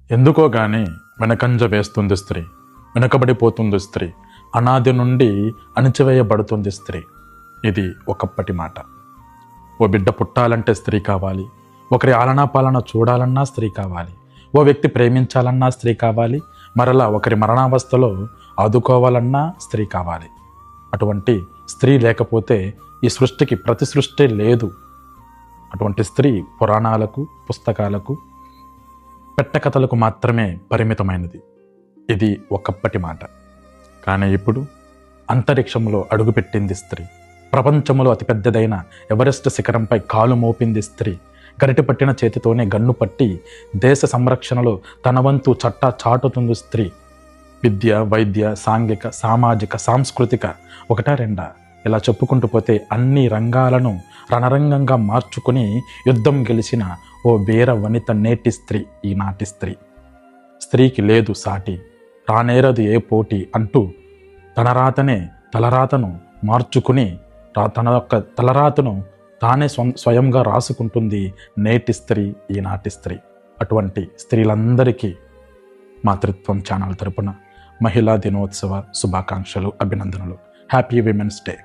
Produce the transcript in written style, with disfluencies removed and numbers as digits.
ఎందుకో గాని వెనకంజ వేస్తుంది స్త్రీ, వెనకబడిపోతుంది స్త్రీ, అనాది నుండి అణిచివేయబడుతుంది స్త్రీ. ఇది ఒకప్పటి మాట. ఓ బిడ్డ పుట్టాలంటే స్త్రీ కావాలి, ఒకరి ఆలనా పాలన చూడాలన్నా స్త్రీ కావాలి, ఓ వ్యక్తి ప్రేమించాలన్నా స్త్రీ కావాలి, మరలా ఒకరి మరణావస్థలో ఆదుకోవాలన్నా స్త్రీ కావాలి. అటువంటి స్త్రీ లేకపోతే ఈ సృష్టికి ప్రతి సృష్టి లేదు. అటువంటి స్త్రీ పురాణాలకు, పుస్తకాలకు, పెట్టకథలకు మాత్రమే పరిమితమైనది. ఇది ఒకప్పటి మాట. కానీ ఇప్పుడు అంతరిక్షంలో అడుగుపెట్టింది స్త్రీ. ప్రపంచంలో అతిపెద్దదైన ఎవరెస్ట్ శిఖరంపై కాలు మోపింది స్త్రీ. గరిటె పట్టిన చేతితోనే గన్ను పట్టి దేశ సంరక్షణలో తన వంతు చట్టా చాటుతుంది స్త్రీ. విద్య, వైద్య, సాంఘిక, సామాజిక, సాంస్కృతిక ఒకటా రెండా ఇలా చెప్పుకుంటూ పోతే అన్ని రంగాలను రణరంగంగా మార్చుకుని యుద్ధం గెలిచిన ఓ వీర వనిత నేటి స్త్రీ ఈనాటి స్త్రీ. స్త్రీకి లేదు సాటి, రానేరదు ఏ పోటీ అంటూ తలరాతను మార్చుకుని తన యొక్క తలరాతను తానే స్వయంగా రాసుకుంటుంది నేటి స్త్రీ ఈనాటి స్త్రీ. అటువంటి స్త్రీలందరికీ మాతృత్వం ఛానల్ తరపున మహిళా దినోత్సవ శుభాకాంక్షలు, అభినందనలు. Happy women's day.